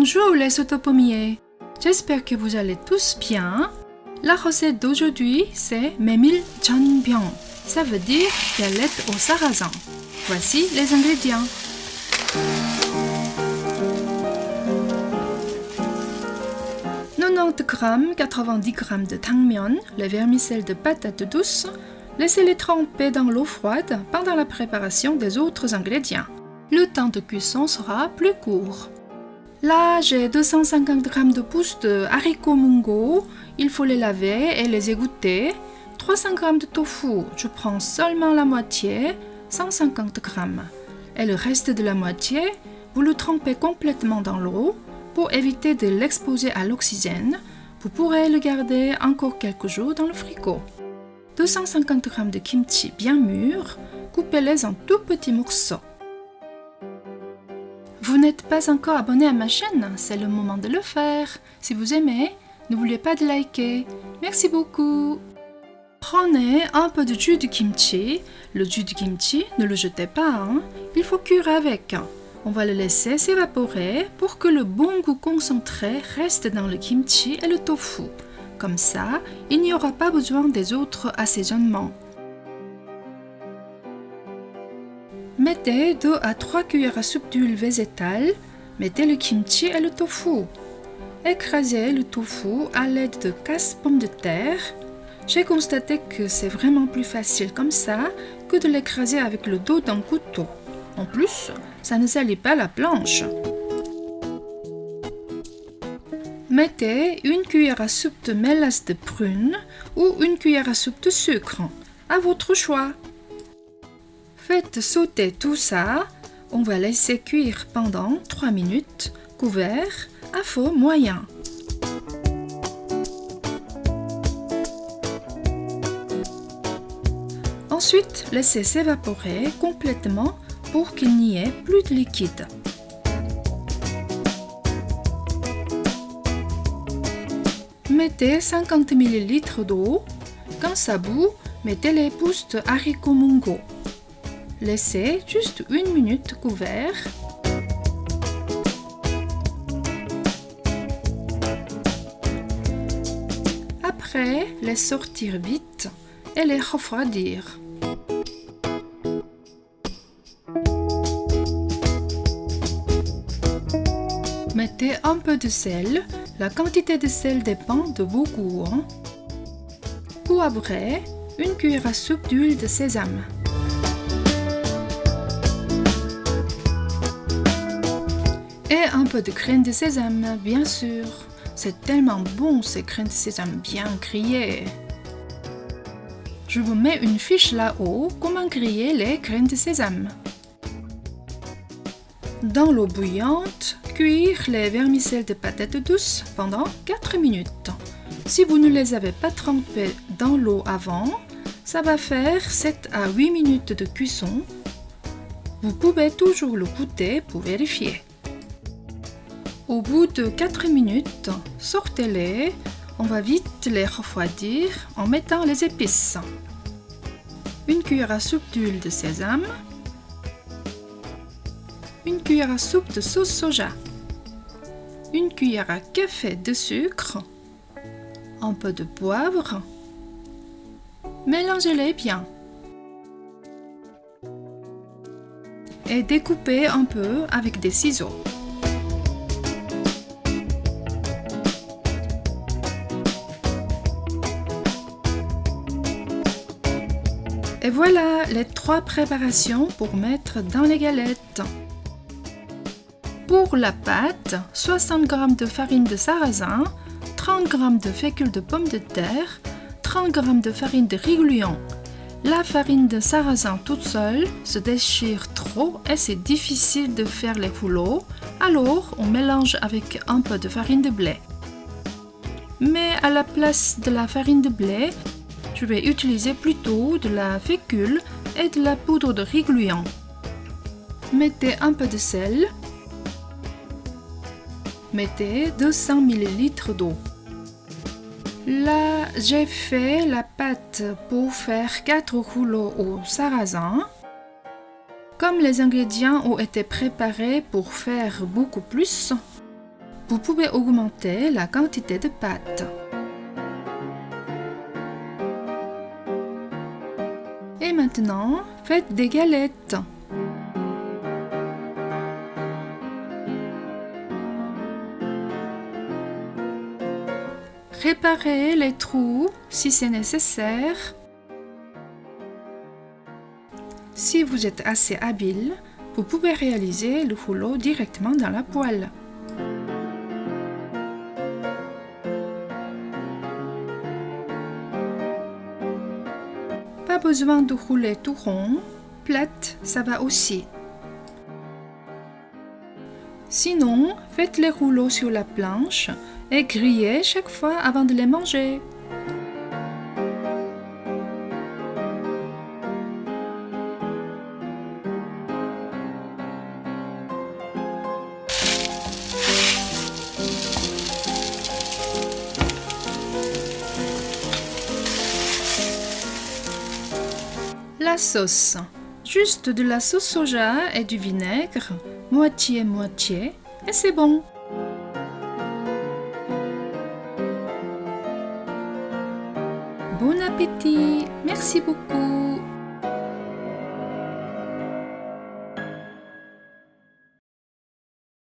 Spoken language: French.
Bonjour les autopommiers. J'espère que vous allez tous bien. La recette d'aujourd'hui, c'est 메밀 전병. Ça veut dire galette au sarrasin. Voici les ingrédients. (90 g, 90 g de tangmyeon, les vermicelles de patates douces. Laissez-les tremper dans l'eau froide pendant la préparation des autres ingrédients. Le temps de cuisson sera plus court. Là, j'ai 250 g de pousses de haricots mungo. Il faut les laver et les égoutter. 300 g de tofu, je prends seulement la moitié, 150 g. Et le reste de la moitié, vous le trempez complètement dans l'eau. Pour éviter de l'exposer à l'oxygène, vous pourrez le garder encore quelques jours dans le frigo. 250 g de kimchi bien mûr, coupez-les en tout petits morceaux. Vous n'êtes pas encore abonné à ma chaîne, c'est le moment de le faire. Si vous aimez, n'oubliez pas de liker. Merci beaucoup. Prenez un peu de jus de kimchi. Le jus de kimchi, ne le jetez pas, il faut cuire avec. On va le laisser s'évaporer pour que le bon goût concentré reste dans le kimchi et le tofu. Comme ça, il n'y aura pas besoin des autres assaisonnements. Mettez 2 à 3 cuillères à soupe d'huile végétale. Mettez le kimchi et le tofu. Écrasez le tofu à l'aide de casse-pommes de terre. J'ai constaté que c'est vraiment plus facile comme ça que de l'écraser avec le dos d'un couteau. En plus, ça ne salit pas la planche. Mettez une cuillère à soupe de mélasse de prune ou une cuillère à soupe de sucre, à votre choix. Faites sauter tout ça. On va laisser cuire pendant 3 minutes, couvert à feu moyen. Ensuite, laissez s'évaporer complètement pour qu'il n'y ait plus de liquide. Mettez 50 ml d'eau. Quand ça bout, mettez les pousses de haricots mungo. Laissez juste 1 minute couvert. Après, les sortir vite et les refroidir. Mettez un peu de sel. La quantité de sel dépend de vos goûts. Poivrez, une cuillère à soupe d'huile de sésame. Et un peu de crème de sésame, bien sûr. C'est tellement bon ces crèmes de sésame bien grillées. Je vous mets une fiche là-haut comment griller les crèmes de sésame. Dans l'eau bouillante, cuire les vermicelles de patates douces pendant 4 minutes. Si vous ne les avez pas trempées dans l'eau avant, ça va faire 7 à 8 minutes de cuisson. Vous pouvez toujours le goûter pour vérifier. Au bout de 4 minutes, sortez-les. On va vite les refroidir en mettant les épices. Une cuillère à soupe d'huile de sésame. Une cuillère à soupe de sauce soja. Une cuillère à café de sucre. Un peu de poivre. Mélangez-les bien. Et découpez un peu avec des ciseaux. Et voilà les 3 préparations pour mettre dans les galettes. Pour la pâte, 60 g de farine de sarrasin, 30 g de fécule de pommes de terre, 30 g de farine de riz gluant. La farine de sarrasin toute seule se déchire trop et c'est difficile de faire les rouleaux, alors on mélange avec un peu de farine de blé. Mais à la place de la farine de blé, je vais utiliser plutôt de la fécule et de la poudre de riz gluant. Mettez un peu de sel. Mettez 200 ml d'eau. Là, j'ai fait la pâte pour faire 4 rouleaux au sarrasin. Comme les ingrédients ont été préparés pour faire beaucoup plus, Vous pouvez augmenter la quantité de pâte. Et maintenant, faites des galettes. Réparez les trous si c'est nécessaire. Si vous êtes assez habile, vous pouvez réaliser le rouleau directement dans la poêle. Pas besoin de rouler tout rond, plate, ça va aussi. Sinon, faites les rouleaux sur la planche et grillez chaque fois avant de les manger. La sauce. Juste de la sauce soja et du vinaigre, moitié-moitié, et c'est bon. Bon appétit! Merci beaucoup!